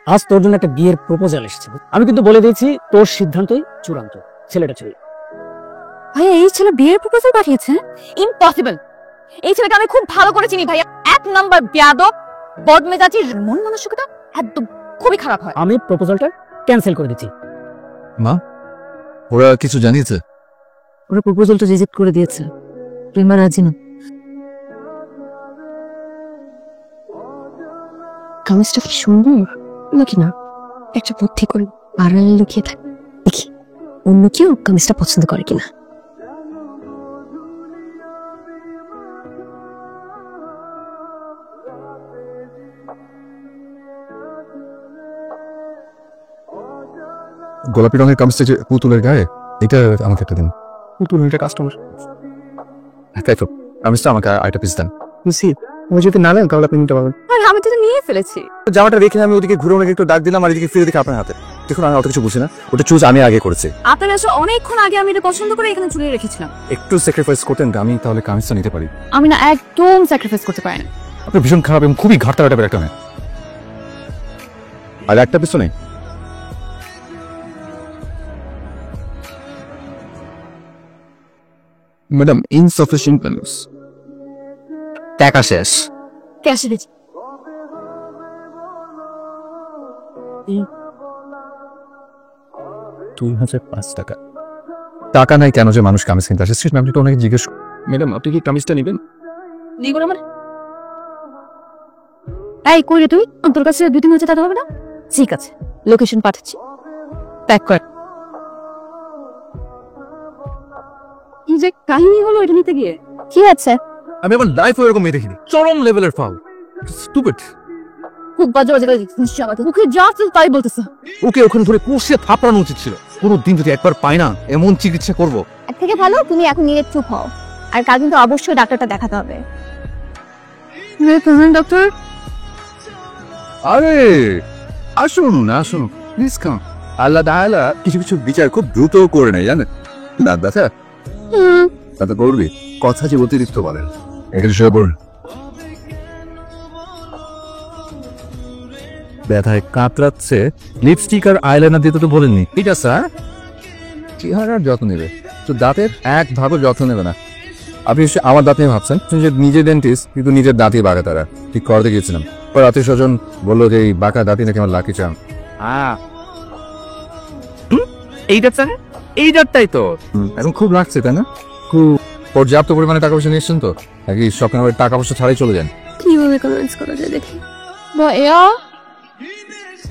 আজ তোর জন্য একটা বিয়ের প্রপোজাল এসেছে। আমি কিন্তু বলে দিয়েছি তোর সিদ্ধান্তই চূড়ান্ত, ছেলেটা ছেলে। ভাইয়া এই ছেলে বিয়ের প্রপোজাল পাঠিয়েছে? ইম্পসিবল। এই ছেলেকে আমি খুব ভালো করে চিনি ভাইয়া, এক নাম্বার বেয়াদব, বদমেজাজি, মন মানসিকতা একদম খুবই খারাপ হয়। আমি প্রপোজালটা ক্যান্সেল করে দিচ্ছি। মা, ওরা কিছু জানিয়েছে? ওরা প্রপোজালটা রিজেক্ট করে দিয়েছে। প্রেমা রাজি না। কামিজটা কি সুন্দর নাকি না, একটা বুদ্ধি করে আড়ালে লুকিয়ে থাকে, দেখি অন্য কেউ কামিজটা পছন্দ করে কিনা। গোলাপি রঙের কামিজটা যে পুতুলের গায়ে, এটা আমাকে একটা দিন। পুতুলের এটা কাস্টমার। তাই তো, কামিজটা আমাকে আরেকটা পিস দেন। বুঝছি, ও যদি না নেন তাহলে আপনি নিতে পারবেন। আর আমি তো নিয়ে ফেলেছি। জামাটা রেখে আমি ওদিকে ঘুরে ওনাকে একটু ডাক দিলাম, আর এদিকে ফিরে দেখি আপনার হাতে। দেখুন আমি অত কিছু বুঝি না, ওটা চুজ আমি আগে করেছি। আপনার আসলে অনেকক্ষণ আগে আমি এটা পছন্দ করে এখানে ঝুলিয়ে রেখেছিলাম। একটু স্যাক্রিফাইস করতেন, আমি তাহলে কামিজটা নিতে পারি। আমি না একদম স্যাক্রিফাইস করতে পারি না। আপনি ভীষণ খারাপ এবং খুবই ঘাটতা টাইপের একটা মেয়ে। আর একটা পিছনে ম্যাডাম, ইনসাফিসিয়েন্ট ব্যালেন্স। টাকা শেষ। ক্যাশে দিচ্ছি। 2005 টাকা। টাকা নাই কেন যে মানুষ কামিজ কিনতে আসে? আপনি তো ওনাকে জিজ্ঞেস। ম্যাডাম, আপনি কি কামিজটা নেবেন? নিব না মানে? এই কই রে তুই? তোর কাছে 2-3 হাজার টাকা হবে না? ঠিক আছে, লোকেশন পাঠাচ্ছি, প্যাক কর। কি যে কাহিনী হলো এটা নিতে গিয়ে। কি আছে? আমি আমার লাইফে এরকম মেয়ে দেখিনি। চরম লেভেলের ফাউল, স্টুপিড। খুব বাজে বাজে কথা শুনছিস আমার থেকে। ওকে যা তুই তাই বলতেছ। ওকে ওখানে ধরে কষিয়ে থাপড়ানো উচিত ছিল। কোনোদিন যদি একবার পাই না, এমন চিকিৎসা করব। এর থেকে ভালো তুমি এখন নিজে চুপ হও, আর কাল কিন্তু অবশ্যই ডাক্তারটা দেখাতে হবে। ডক্টর, আরে আসুন আসুন, প্লিজ কাম। আল্লাহ তাআলা কিছু কিছু বিচার খুব দ্রুত করে নেয়, জানেন না দাদা? দাদা করবি কথা যে অতিরিক্ত বলেন। এখানে শুয়ে পড়ুন। ব্যথায় কাতরাচ্ছে, লিপস্টিক আর আইলাইনার দিতে তো বলেননি। ঠিক আছে, স্যার চেহারার যত্ন নেবে, তো দাঁতের এক ভাগও যত্ন নেবে না। আপনি আমার দাঁত নিয়ে ভাবছেন, যে নিজে ডেন্টিস্ট কিন্তু নিজের দাঁতই বাঁকা। তারা ঠিক করতে গিয়েছিলাম, পর আত্মীয় স্বজন বললো যে এই বাঁকা দাঁতই নাকি আমার লাকি চাম। এই ডাক্তার, এই ডাক্তারই তো এখন খুব লাগছে তাই না? খুব পর্যাপ্ত পরিমাণে টাকা পয়সা নিয়ে এসছেন তো, নাকি স্বপ্ন টাকা পয়সা ছাড়াই চলে যান? কিভাবে কনভিন্স করা যায় দেখি। ভাইয়া,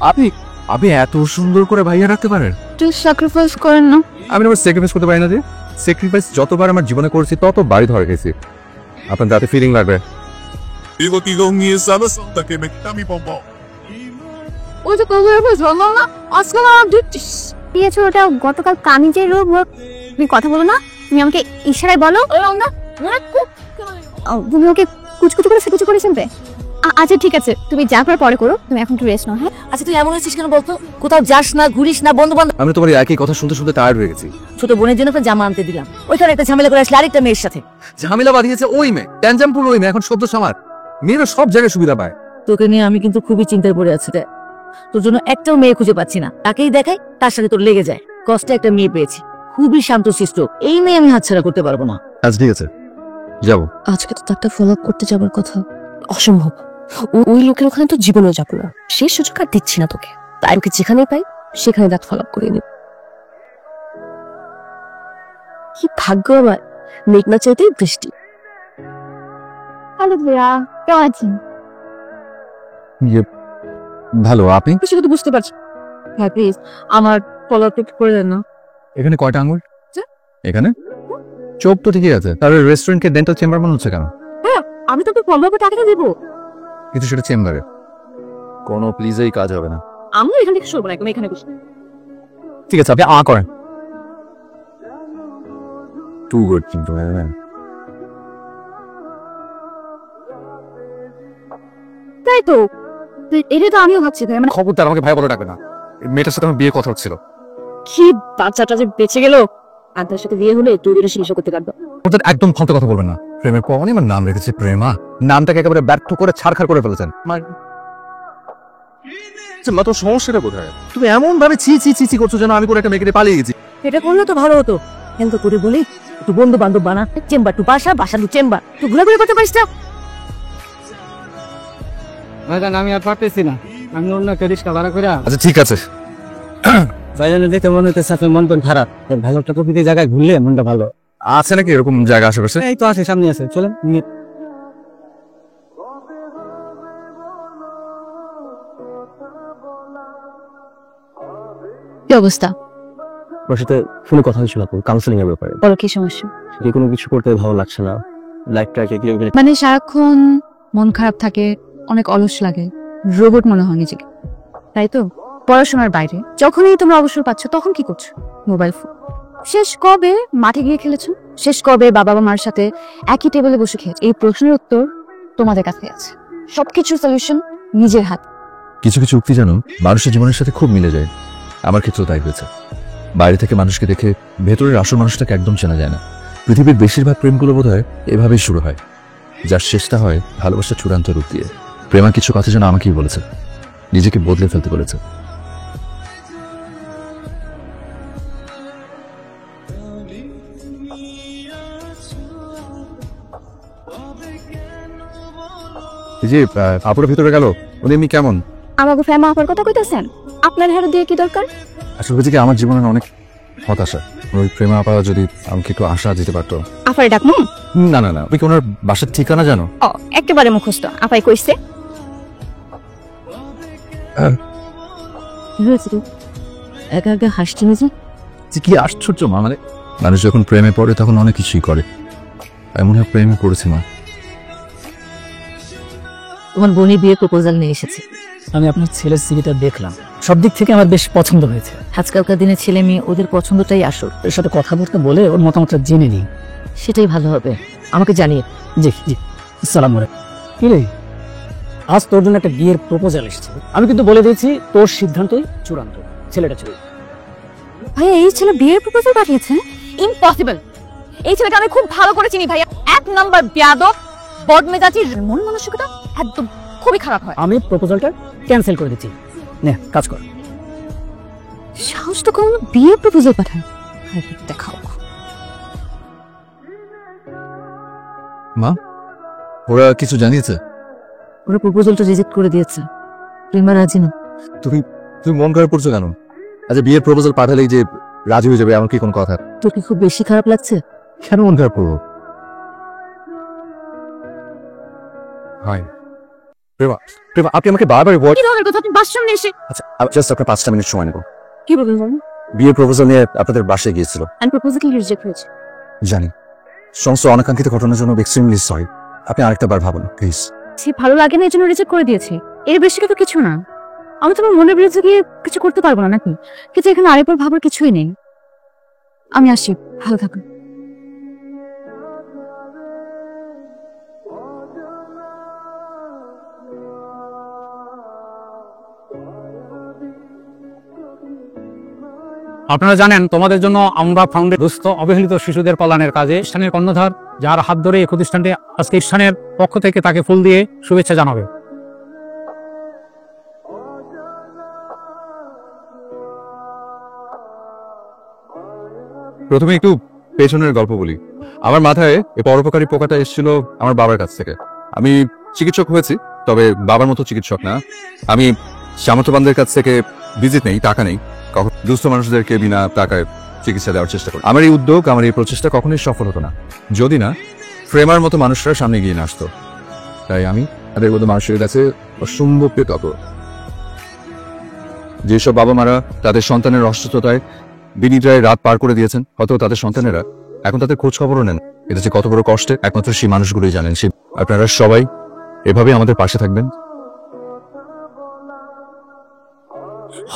আপনি আপনি এত সুন্দর করে ভাইয়া রাখতে পারেন? তুই স্যাক্রিফাইস করেন না? আমি আমার স্যাক্রিফাইস করতে পারি না। যে স্যাক্রিফাইস যতবার আমার জীবনে করেছি তত বাড়ি ধরে গেছি। আপনার দাঁতে ফিলিং লাগবে। ওই যে কবে জানো না আজকে আমার ডিউটিস দিয়েছো ওটা গতকাল কামিজের রূপ। তুমি কথা বলো না, তুমি আমাকে ইশারায় বলো। তুমি ওকে কুচকুচু করে কুচু করে শুনবে। আচ্ছা ঠিক আছে, তুমি যা করে পরে করো, তুমি এখন একটু রেস্ট নাও। হ্যাঁ আচ্ছা, তুই এমন হয়েছিস কেন বলতো? কোথাও যাস না, ঘুরিস না, বন্ধু বান্ধব। আমি তোমার একই কথা শুনতে শুনতে টায়ার্ড হয়ে গেছি। ছোট বোনের জন্য একটা জামা আনতে দিলাম, ওইখানে একটা ঝামেলা করে আসলে আরেকটা মেয়ের সাথে। ঝামেলা বাঁধিয়েছে ওই মেয়ে, ট্যানজামপুর ওই মেয়ে। এখন সদ্য সামার মেয়েরা সব জায়গায় সুবিধা পায়। তোকে নিয়ে আমি কিন্তু খুবই চিন্তায় পড়ে আছি রে। তোর জন্য একটাও মেয়ে খুঁজে পাচ্ছি না, তাকেই দেখাই তার সাথে তোর লেগে যায়। কষ্টে একটা মেয়ে পেয়েছি, খুবই শান্তশিষ্ট। এই মেয়ে আমি হাতছাড়া করতে পারবো না। আজ ঠিক আছে, যাবো। আজকে তো তারটা ফলো আপ করতে যাবার কথা, অসম্ভব। ওই লোকের ওখানে তো জীবনেও যাবো না, সে সুযোগ আর দিচ্ছি না তোকে। তাই ওকে যেখানেই পাই সেখানে দাঁত ফলো আপ করে নেব। কি ভাগ্য আমার, মেঘ না চাইতেই বৃষ্টি। হ্যালো ভাইয়া, কেমন আছেন? ভালো, আপনি? সেটা তো বুঝতে পারছি। হ্যাঁ প্লিজ আমার ফলো আপ একটু করে দেন না। এখানে কয়টা আঙুল? এখানে চোখ তো ঠিকই আছে, তাহলে রেস্টুরেন্টকে ডেন্টাল চেম্বার মনে হচ্ছে কেন? হ্যাঁ আমি তোকে ফলো আপে টাকাটা দেবো, কিন্তু সেটা চেম্বারে। কোনো প্লিজেই কাজ হবে না। আমি এখান থেকে সরবো না, একদম এখানে বসে। ঠিক আছে, আপনি করেন। টু গুড কিন্তু তাই তো, এটা তো আমিও ভাবছি। তাই মানে খবরদার আমাকে ভাই বলে ডাকবে না। এই মেয়েটার সাথে আমার বিয়ে কথা হচ্ছিল। কি বাচ্চাটা যে বেঁচে গেল, আর তার সাথে বিয়ে হলে তুই এটা শীর্ষ করতে পারবো। ওদের একদম ফালতু কথা বলবেন না। প্রেমের পরই আমার নাম রেখেছে প্রেমা, নামটাকে একেবারে ব্যর্থ করে ছাড়খাড় করে ফেলেছেন। মা, তোর সমস্যাটা কোথায়? তুমি এমন ভাবে চি চি চি চি করছো যেন আমি কোনো একটা মেয়েকে পালিয়ে গেছি। এটা করলে তো ভালো হতো, কিন্তু করে বলি একটু বন্ধু বান্ধব বানা, চেম্বার টু বাসা, বাসা টু চেম্বার, তুই ঘোরাঘুরি করতে পারিস না। ভাইজান আমি আর পারতেছি না, আমি অন্য একটা রিক্সা ভাড়া করে আচ্ছা ঠিক আছে, ভাইজানের দেখে মনে হচ্ছে আপনার মন টন খারাপ, ভালো একটা প্রকৃতির জায়গায় ঘুরলে মনটা ভালো। আছে নাকি এরকম জায়গা আশেপাশে? এই তো আছে, সামনে আছে, চলেন। কি অবস্থা? ওর সাথে ফোনে কথা হয়েছিল আপু, কাউন্সিলিং এর ব্যাপারে। বলো কি সমস্যা? যে কোনো কিছু করতে ভালো লাগছে না, লাইফটাকে কিভাবে মানে সারাক্ষণ মন খারাপ থাকে, অনেক অলস লাগে, রোবট মনে হয় নিজেকে, তাই তো? পড়াশোনার বাইরে যখনই তোমরা অবসর পাচ্ছ তখন কি করছো? Mobile phone. শেষ কবে মাঠে গিয়ে খেলেছো? শেষ কবে বাবা মার সাথে একই টেবিলে বসে খেয়েছো? এই প্রশ্নের উত্তর তোমাদের কাছে আছে, সবকিছুর সলিউশন নিজের হাত। কিছু কিছু উক্তি জানো মানুষের জীবনের সাথে খুব মিলে যায়। আমার ক্ষেত্রেও তাই হয়েছে। বাইরে থেকে মানুষকে দেখে ভেতরের আসল মানুষটাকে একদম চেনা যায় না। পৃথিবীর বেশিরভাগ প্রেমগুলো বোধহয় এভাবেই শুরু হয়, যার শেষটা হয় ভালোবাসার চূড়ান্ত রূপ দিয়ে। প্রেমা কিছু কথা যেন আমাকেই বলেছে, নিজেকে বদলে ফেলতে বলেছে। এই যে আপুরা ভিতরে গেল, উনি এমনি কেমন? আমাকে ফেমা আপার কথা কইতেছেন? আপনার হেরো দিয়ে কি দরকার? আসলে হয়েছে কি, আমার জীবনের অনেক হতাশা। ওই প্রেমা আপা যদি আমাকে একটু আশা দিতে পারতো। আপারে ডাকমু? না না না, তুমি কি ওনার বাসার ঠিকানা জানো? ও একেবারে মুখস্থ। আপাই কইছে একা একা হাসছি নিজে। যে কি আশ্চর্য মা, মানে মানুষ যখন প্রেমে পড়ে তখন অনেক কিছুই করে। এমন হয় প্রেমে পড়েছে মা। তোমার বোনের বিয়ের প্রপোজাল নিয়ে এসেছি। আমি আপনার ছেলের সিভিটা দেখলাম, সব দিক থেকে আমার বেশ পছন্দ হয়েছে। আজকালকার দিনে ছেলে মেয়ে ওদের পছন্দটাই আসল। এর সাথে কথা বলতে বলে ওর মতামতটা জেনে নিই। সেটাই ভালো হবে, আমাকে জানিয়ে। জি জি, আসসালামু আলাইকুম। কি রে, আজ তোর জন্য একটা বিয়ের প্রপোজাল এসেছে। আমি কিন্তু বলে দিয়েছি তোর সিদ্ধান্তই চূড়ান্ত, ছেলেটা ছিল। ভাইয়া এই ছেলে বিয়ের প্রপোজাল পাঠিয়েছে? ইম্পসিবল। এই ছেলেকে আমি খুব ভালো করে চিনি ভাইয়া, এক নাম্বার বেয়াদব, বদমেজাজি, মন মানসিকতা একদম খুবই খারাপ হয়। আমি প্রপোজালটা ক্যান্সেল করে দিচ্ছি, নে কাজ কর। সাহস তো কম, বিয়ের প্রপোজাল পাঠায়। দেখাও মা, ওরা কিছু জানিয়েছে? ওরা প্রপোজালটা রিজেক্ট করে দিয়েছে, প্রেমা রাজি না। তুমি তুমি মন খারাপ করছো কেন? আচ্ছা বিয়ের প্রপোজাল পাঠালেই যে রাজি হয়ে যাবে এমন কি কোনো কথা? তোর কি খুব বেশি খারাপ লাগছে? কেন মন খারাপ করবো? হাই প্রেমা, প্রেমা আপনি আমাকে বারবার কি ধরনের কথা? আপনি বাসার সামনে এসে আচ্ছা জাস্ট আপনার 5টা মিনিট সময় নেব। কি বলবেন বলুন? বিয়ের প্রপোজাল নিয়ে আপনাদের বাসায় গিয়েছিল। এন্ড প্রপোজাল রিজেক্ট হয়েছে। জানি, সমস্ত অনাকাঙ্ক্ষিত ঘটনার জন্য এক্সট্রিমলি সরি। আপনি আরেকটা বার ভাবুন প্লিজ। সে ভালো লাগে না এই জন্য রিজেক্ট করে দিয়েছে, এর বেশি তো কিছু না। আমি তোমার মনের বিরুদ্ধে গিয়ে কিছু করতে পারবো না নাকি? কিন্তু এখানে আরেকবার ভাবার কিছুই নেই। আমি আসছি, ভালো থাকুন। আপনারা জানেন তোমাদের জন্য আমরা ফাউন্ডেশন দুস্থ অবহেলিত শিশুদের কল্যাণের কাজে স্থানের কর্ণধার, যার হাত ধরে এই প্রতিষ্ঠানটি আজকে স্থানের পক্ষ থেকে তাকে ফুল দিয়ে শুভেচ্ছা জানাবে। প্রথমে একটু পেছনের গল্প বলি। আমার মাথায় এই পরোপকারী পোকাটা এসেছিল আমার বাবার কাছ থেকে। আমি চিকিৎসক হয়েছি, তবে বাবার মতো চিকিৎসক না। আমি সামর্থ্যবানদের কাছ থেকে ভিজিট নেই, টাকা নেই, কখন দুস্থ মানুষদেরকে বিনা টাকায় চিকিৎসা দেওয়ার চেষ্টা করি। আমার এই উদ্যোগ, আমার এই প্রচেষ্টা কখনোই সফল হতো না যদি না প্রেমার মতো মানুষরা সামনে গিয়ে না আসতো। তাই আমি তাদের মতো মানুষের কাছে অসম্ভব কৃতজ্ঞ। যেসব বাবা মারা তাদের সন্তানের অসুস্থতায় বিনিদ্রায় রাত পার করে দিয়েছেন, হয়তো তাদের সন্তানেরা এখন তাদের খোঁজ খবরও নেন। এটা যে কত বড় কষ্টে একমাত্র সেই মানুষগুলোই জানেন। সে আপনারা সবাই এভাবে আমাদের পাশে থাকবেন। হ